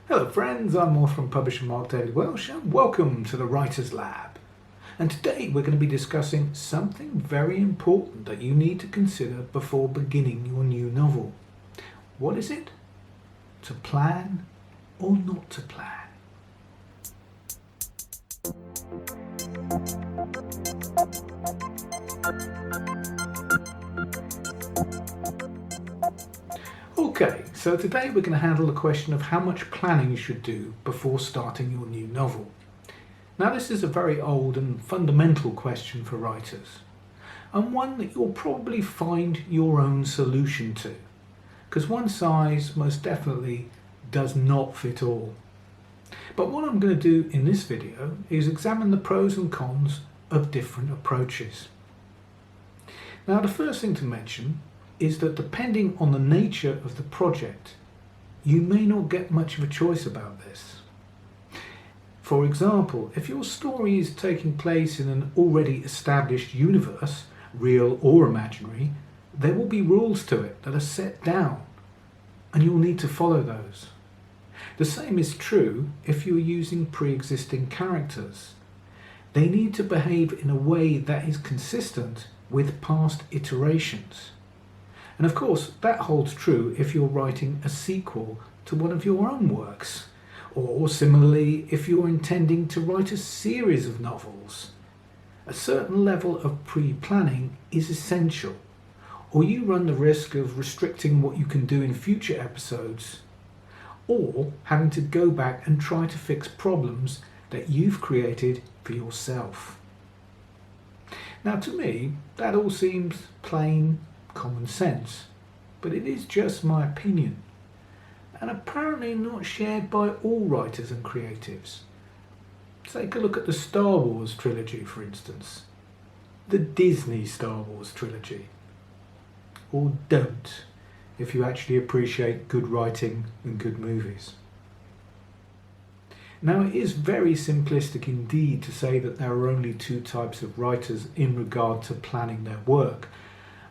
Hello friends, I'm Morph from publisher Mark David Welsh and welcome to the Writer's Lab. And today we're going to be discussing something very important that you need to consider before beginning your new novel. What is it? To plan or not to plan? Okay, so today we're going to handle the question of how much planning you should do before starting your new novel. Now this is a very old and fundamental question for writers, and one that you'll probably find your own solution to, because one size most definitely does not fit all. But what I'm going to do in this video is examine the pros and cons of different approaches. Now the first thing to mention is that depending on the nature of the project, you may not get much of a choice about this. For example, if your story is taking place in an already established universe, real or imaginary, there will be rules to it that are set down, and you'll need to follow those. The same is true if you're using pre-existing characters. They need to behave in a way that is consistent with past iterations. And of course, that holds true if you're writing a sequel to one of your own works, or similarly, if you're intending to write a series of novels. A certain level of pre-planning is essential, or you run the risk of restricting what you can do in future episodes, or having to go back and try to fix problems that you've created for yourself. Now, to me, that all seems plain common sense, but it is just my opinion, and apparently not shared by all writers and creatives. Take a look at the Star Wars trilogy, for instance, the Disney Star Wars trilogy, or don't, if you actually appreciate good writing and good movies. Now, it is very simplistic indeed to say that there are only two types of writers in regard to planning their work,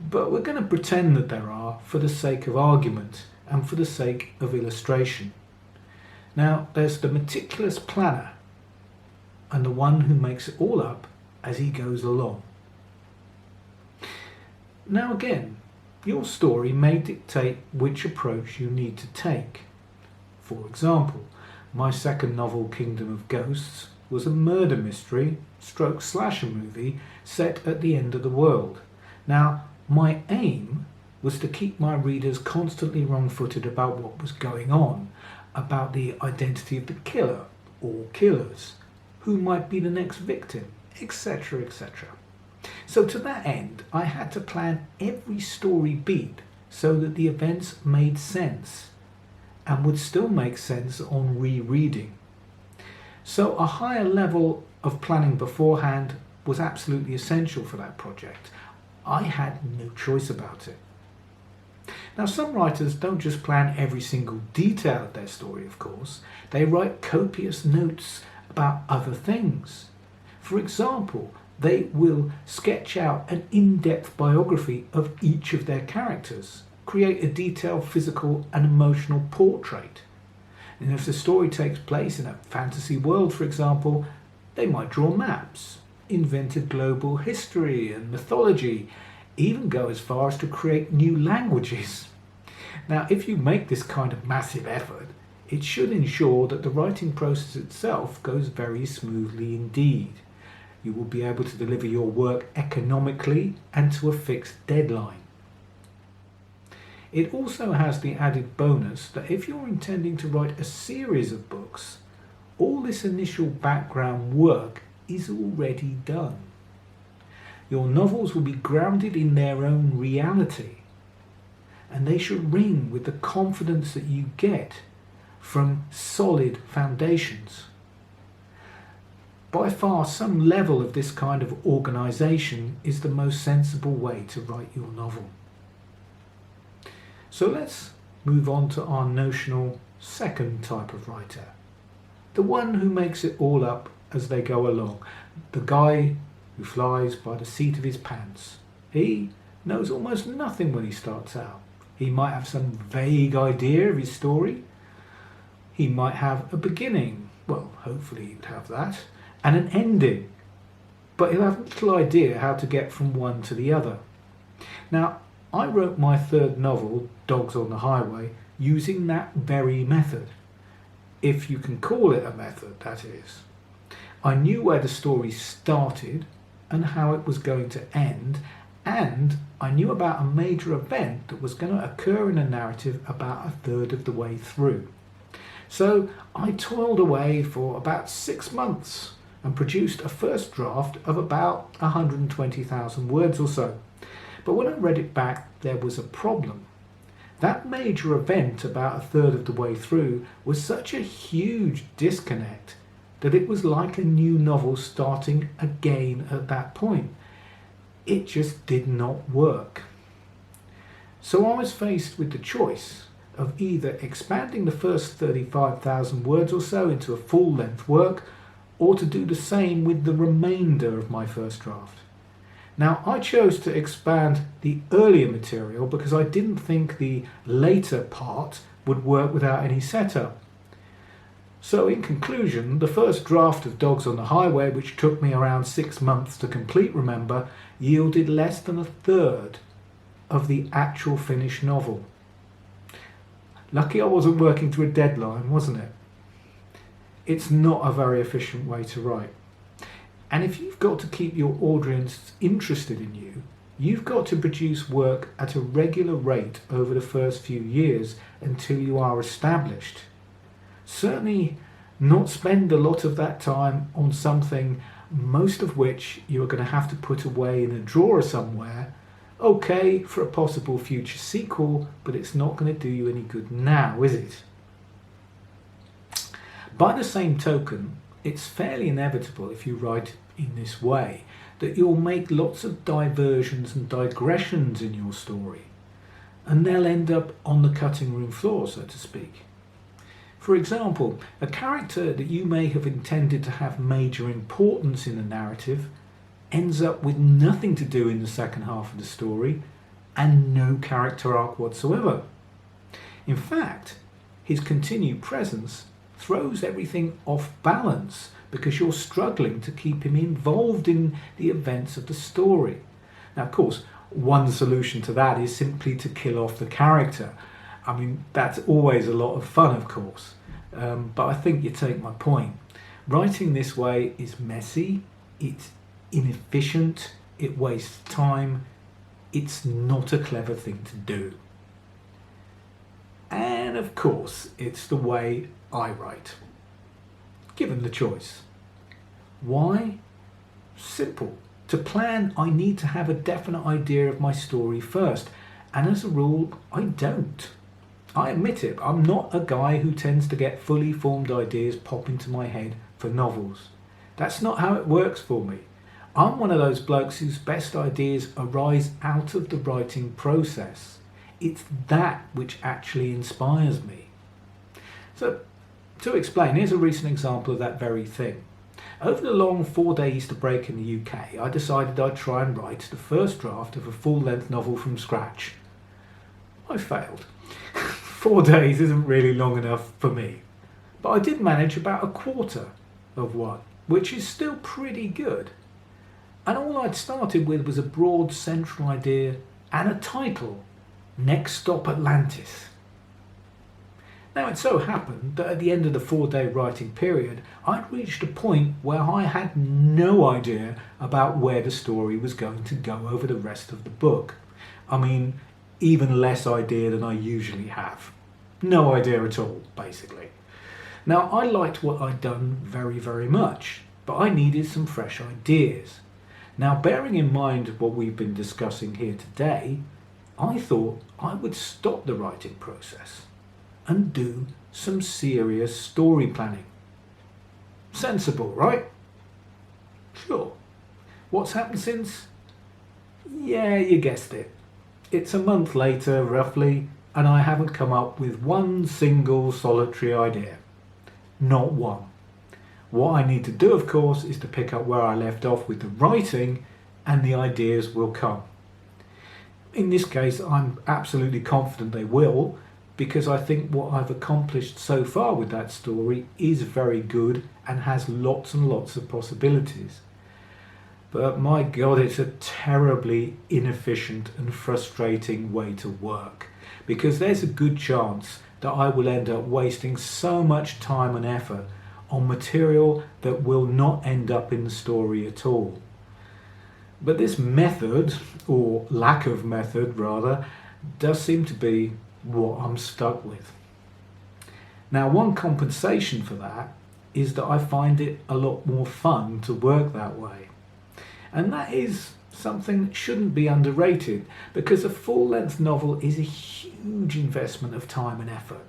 but we're going to pretend that there are for the sake of argument and for the sake of illustration. Now, there's the meticulous planner and the one who makes it all up as he goes along. Now again, your story may dictate which approach you need to take. For example, my second novel, Kingdom of Ghosts, was a murder mystery stroke slasher movie set at the end of the world. Now, my aim was to keep my readers constantly wrong-footed about what was going on, about the identity of the killer or killers, who might be the next victim, etc., etc. So to that end, I had to plan every story beat so that the events made sense and would still make sense on rereading. So a higher level of planning beforehand was absolutely essential for that project. I had no choice about it. Now, some writers don't just plan every single detail of their story, of course. They write copious notes about other things. For example, they will sketch out an in-depth biography of each of their characters, create a detailed physical and emotional portrait. And if the story takes place in a fantasy world, for example, they might draw maps, invent a global history and mythology, even go as far as to create new languages. Now, if you make this kind of massive effort, it should ensure that the writing process itself goes very smoothly indeed. You will be able to deliver your work economically and to a fixed deadline. It also has the added bonus that if you're intending to write a series of books, all this initial background work is already done. Your novels will be grounded in their own reality, and they should ring with the confidence that you get from solid foundations. By far, some level of this kind of organisation is the most sensible way to write your novel. So let's move on to our notional second type of writer, the one who makes it all up as they go along, the guy who flies by the seat of his pants. He knows almost nothing when he starts out. He might have some vague idea of his story, He might have a beginning, well, hopefully he'd have that, and an ending, but he'll have little idea how to get from one to the other. Now, I wrote my third novel, Dogs on the Highway, using that very method. If you can call it a method, that is. I knew where the story started and how it was going to end, and I knew about a major event that was going to occur in a narrative about a third of the way through. So I toiled away for about 6 months and produced a first draft of about 120,000 words or so. But when I read it back, there was a problem. That major event about a third of the way through was such a huge disconnect that it was like a new novel starting again at that point. It just did not work. So I was faced with the choice of either expanding the first 35,000 words or so into a full-length work, or to do the same with the remainder of my first draft. Now, I chose to expand the earlier material because I didn't think the later part would work without any setup. So in conclusion, the first draft of Dogs on the Highway, which took me around 6 months to complete, remember, yielded less than a third of the actual finished novel. Lucky I wasn't working to a deadline, wasn't it? It's not a very efficient way to write. And if you've got to keep your audience interested in you, you've got to produce work at a regular rate over the first few years until you are established. Certainly not spend a lot of that time on something, most of which you are going to have to put away in a drawer somewhere. Okay, for a possible future sequel, but it's not going to do you any good now, is it? By the same token, it's fairly inevitable if you write in this way that you'll make lots of diversions and digressions in your story, and they'll end up on the cutting room floor, so to speak. For example, a character that you may have intended to have major importance in the narrative ends up with nothing to do in the second half of the story and no character arc whatsoever. In fact, his continued presence throws everything off balance because you're struggling to keep him involved in the events of the story. Now, of course, one solution to that is simply to kill off the character. I mean, that's always a lot of fun, of course, but I think you take my point. Writing this way is messy, it's inefficient, it wastes time, it's not a clever thing to do. And of course, it's the way I write, given the choice. Why? Simple. To plan, I need to have a definite idea of my story first, and as a rule, I don't. I admit it, I'm not a guy who tends to get fully formed ideas pop into my head for novels. That's not how it works for me. I'm one of those blokes whose best ideas arise out of the writing process. It's that which actually inspires me. So, to explain, here's a recent example of that very thing. Over the long 4-day Easter break in the UK, I decided I'd try and write the first draft of a full-length novel from scratch. I failed. 4 days isn't really long enough for me, but I did manage about a quarter of one, which is still pretty good. And all I'd started with was a broad central idea and a title, Next Stop Atlantis. Now it so happened that at the end of the 4-day writing period, I'd reached a point where I had no idea about where the story was going to go over the rest of the book. I mean, even less idea than I usually have. No idea at all, basically. Now, I liked what I'd done very, very much, but I needed some fresh ideas. Now, bearing in mind what we've been discussing here today, I thought I would stop the writing process and do some serious story planning. Sensible, right? Sure. What's happened since? Yeah, you guessed it. It's a month later, roughly, and I haven't come up with one single solitary idea. Not one. What I need to do, of course, is to pick up where I left off with the writing, and the ideas will come. In this case, I'm absolutely confident they will, because I think what I've accomplished so far with that story is very good and has lots and lots of possibilities. But my God, it's a terribly inefficient and frustrating way to work, because there's a good chance that I will end up wasting so much time and effort on material that will not end up in the story at all. But this method, or lack of method rather, does seem to be what I'm stuck with. Now, one compensation for that is that I find it a lot more fun to work that way. And that is something that shouldn't be underrated, because a full-length novel is a huge investment of time and effort.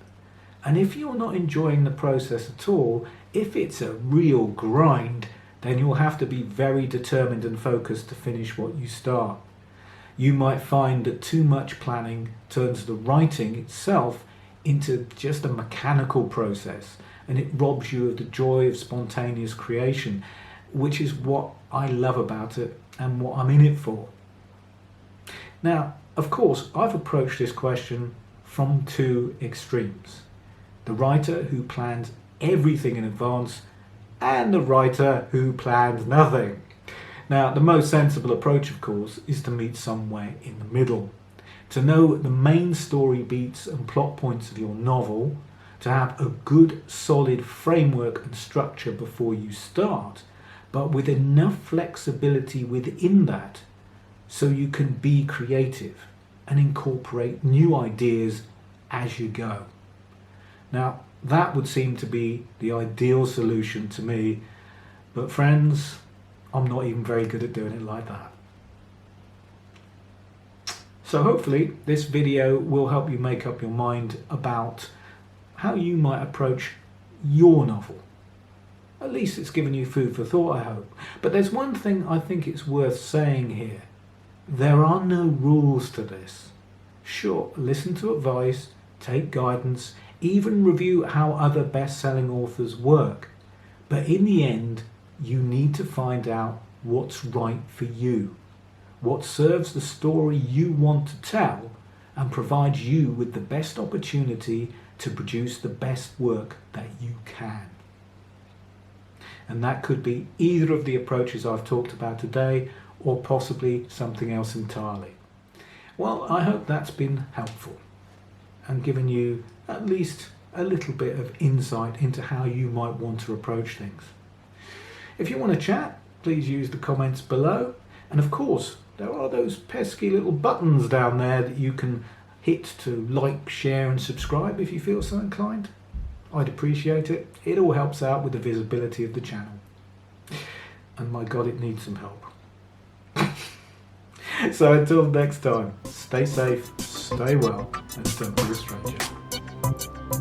And if you're not enjoying the process at all, if it's a real grind, then you'll have to be very determined and focused to finish what you start. You might find that too much planning turns the writing itself into just a mechanical process, and it robs you of the joy of spontaneous creation, which is what I love about it and what I'm in it for. Now, of course, I've approached this question from two extremes. The writer who plans everything in advance, and the writer who plans nothing. Now, the most sensible approach, of course, is to meet somewhere in the middle. To know the main story beats and plot points of your novel, to have a good, solid framework and structure before you start, but with enough flexibility within that so you can be creative and incorporate new ideas as you go. Now, that would seem to be the ideal solution to me, but friends, I'm not even very good at doing it like that. So hopefully this video will help you make up your mind about how you might approach your novel. At least it's given you food for thought, I hope. But there's one thing I think it's worth saying here. There are no rules to this. Sure, listen to advice, take guidance, even review how other best-selling authors work. But in the end, you need to find out what's right for you, what serves the story you want to tell, and provides you with the best opportunity to produce the best work that you can. And that could be either of the approaches I've talked about today, or possibly something else entirely. Well, I hope that's been helpful and given you at least a little bit of insight into how you might want to approach things. If you want to chat, please use the comments below. And of course, there are those pesky little buttons down there that you can hit to like, share and subscribe if you feel so inclined. I'd appreciate it. It all helps out with the visibility of the channel. And my God, it needs some help. So until next time, stay safe, stay well, and don't be a stranger.